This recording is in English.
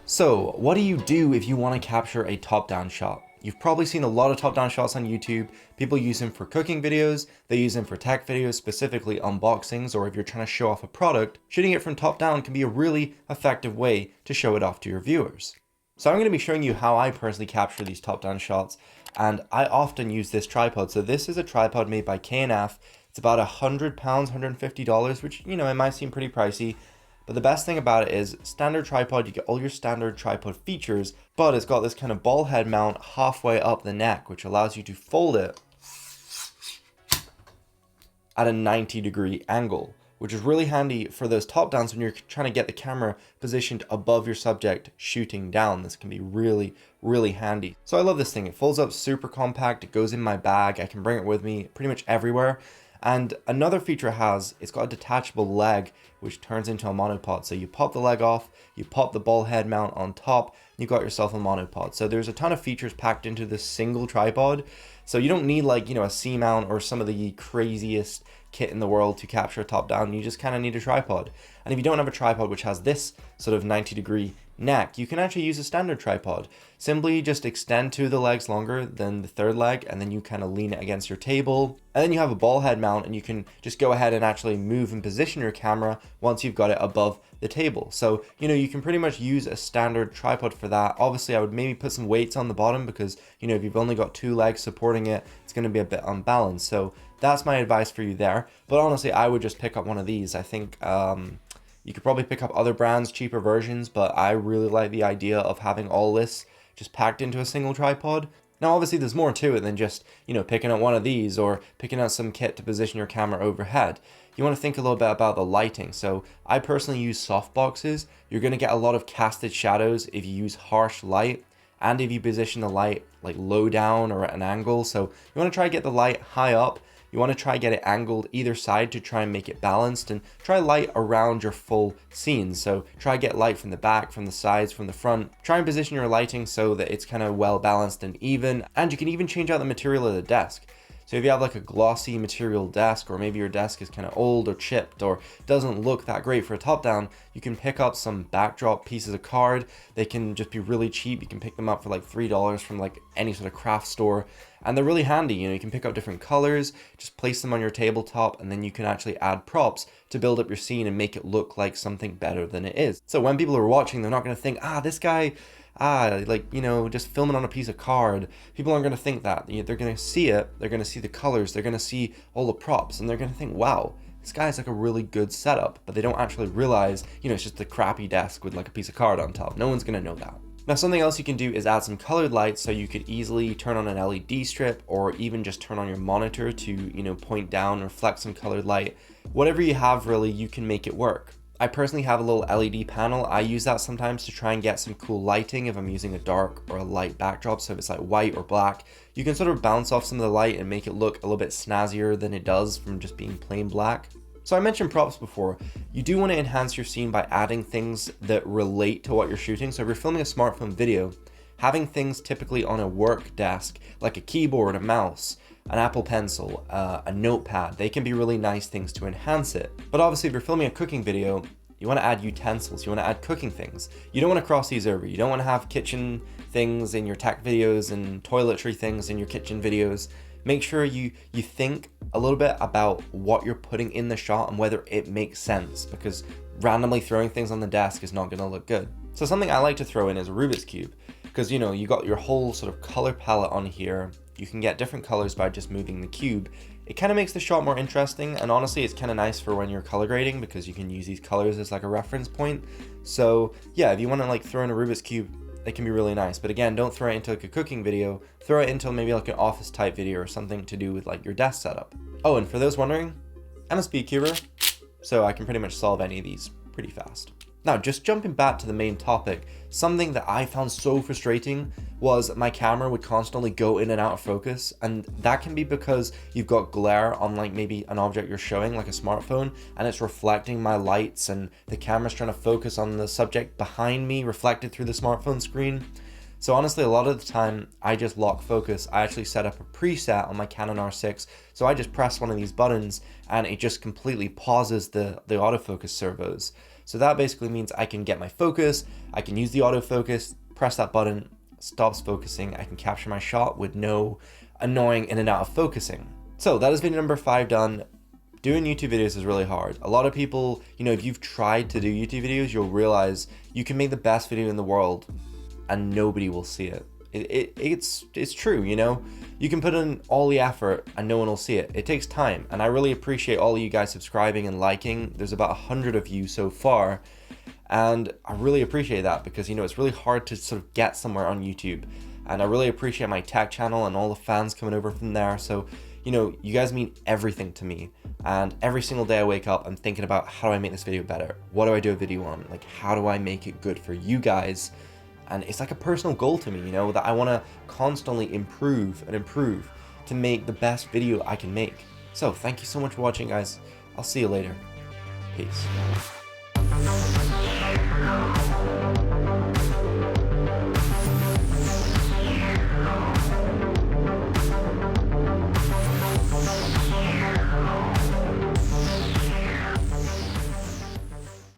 So, what do you do if you want to capture a top-down shot? You've probably seen a lot of top-down shots on YouTube. People use them for cooking videos, they use them for tech videos, specifically unboxings, or if you're trying to show off a product, shooting it from top-down can be a really effective way to show it off to your viewers. So I'm going to be showing you how I personally capture these top-down shots, and I often use this tripod. So this is a tripod made by K&F. It's about £100, $150, which, you know, it might seem pretty pricey. But the best thing about it is standard tripod, you get all your standard tripod features, but it's got this kind of ball head mount halfway up the neck, which allows you to fold it at a 90-degree angle, which is really handy for those top downs when you're trying to get the camera positioned above your subject shooting down. This can be really, really handy. So I love this thing. It folds up super compact. It goes in my bag. I can bring it with me pretty much everywhere. And another feature it has, it's got a detachable leg, which turns into a monopod. So you pop the leg off, you pop the ball head mount on top, you got yourself a monopod. So there's a ton of features packed into this single tripod. So you don't need like, a C mount or some of the craziest kit in the world to capture a top down. You just kind of need a tripod. And if you don't have a tripod which has this sort of 90-degree neck, you can actually use a standard tripod. Simply just extend two of the legs longer than the third leg, and then you kind of lean it against your table. And then you have a ball head mount, and you can just go ahead and actually move and position your camera once you've got it above the table. So, you can pretty much use a standard tripod for that. Obviously, I would maybe put some weights on the bottom because, if you've only got two legs supporting it, it's going to be a bit unbalanced. So that's my advice for you there. But honestly, I would just pick up one of these. I think you could probably pick up other brands, cheaper versions, but I really like the idea of having all this just packed into a single tripod. Now, obviously, there's more to it than just, picking up one of these or picking out some kit to position your camera overhead. You want to think a little bit about the lighting. So I personally use softboxes. You're going to get a lot of casted shadows if you use harsh light and if you position the light like low down or at an angle. So you want to try to get the light high up. You want to try get it angled either side to try and make it balanced, and try light around your full scene. So try get light from the back, from the sides, from the front. Try and position your lighting so that it's kind of well balanced and even. And you can even change out the material of the desk. So if you have like a glossy material desk, or maybe your desk is kind of old or chipped or doesn't look that great for a top down, you can pick up some backdrop pieces of card. They can just be really cheap. You can pick them up for like $3 from like any sort of craft store. And they're really handy. You can pick up different colors, just place them on your tabletop, and then you can actually add props to build up your scene and make it look like something better than it is. So when people are watching, they're not going to think, this guy, just filming on a piece of card. People aren't going to think that. They're going to see it, they're going to see the colors, they're going to see all the props, and they're going to think, wow, this guy's like a really good setup. But they don't actually realize, it's just a crappy desk with like a piece of card on top. No one's going to know that. Now, something else you can do is add some colored lights. So you could easily turn on an LED strip, or even just turn on your monitor to, point down, reflect some colored light. Whatever you have, really, you can make it work. I personally have a little LED panel. I use that sometimes to try and get some cool lighting if I'm using a dark or a light backdrop. So if it's like white or black, you can sort of bounce off some of the light and make it look a little bit snazzier than it does from just being plain black. So I mentioned props before. You do want to enhance your scene by adding things that relate to what you're shooting. So if you're filming a smartphone video, having things typically on a work desk, like a keyboard, a mouse, an Apple Pencil, a notepad, they can be really nice things to enhance it. But obviously if you're filming a cooking video, you want to add utensils, you want to add cooking things. You don't want to cross these over. You don't want to have kitchen things in your tech videos and toiletry things in your kitchen videos. Make sure you think a little bit about what you're putting in the shot and whether it makes sense, because randomly throwing things on the desk is not going to look good. So something I like to throw in is a Rubik's Cube, because you got your whole sort of color palette on here. You can get different colors by just moving the cube. It kind of makes the shot more interesting, and honestly it's kind of nice for when you're color grading, because you can use these colors as like a reference point. So yeah, if you want to like throw in a Rubik's Cube, it can be really nice. But again, don't throw it into like a cooking video. Throw it into maybe like an office type video or something to do with like your desk setup. Oh, and for those wondering, I'm a speed cuber, so I can pretty much solve any of these pretty fast. Now, just jumping back to the main topic, something that I found so frustrating was my camera would constantly go in and out of focus, and that can be because you've got glare on like maybe an object you're showing, like a smartphone, and it's reflecting my lights, and the camera's trying to focus on the subject behind me reflected through the smartphone screen. So honestly, a lot of the time I just lock focus. I actually set up a preset on my Canon R6. So I just press one of these buttons and it just completely pauses the autofocus servos. So that basically means I can get my focus, I can use the autofocus, press that button, stops focusing, I can capture my shot with no annoying in and out of focusing. So that is video number 5 done. Doing YouTube videos is really hard. A lot of people, if you've tried to do YouTube videos, you'll realize you can make the best video in the world and nobody will see it. It's true, you can put in all the effort and no one will see it. It takes time, and I really appreciate all of you guys subscribing and liking. There's about 100 of you so far, and I really appreciate that because it's really hard to sort of get somewhere on YouTube, and I really appreciate my tech channel and all the fans coming over from there. So you guys mean everything to me, and every single day I wake up I'm thinking about, how do I make this video better? What do I do a video on? Like, how do I make it good for you guys? And it's like a personal goal to me, that I want to constantly improve and improve to make the best video I can make. So thank you so much for watching, guys. I'll see you later. Peace.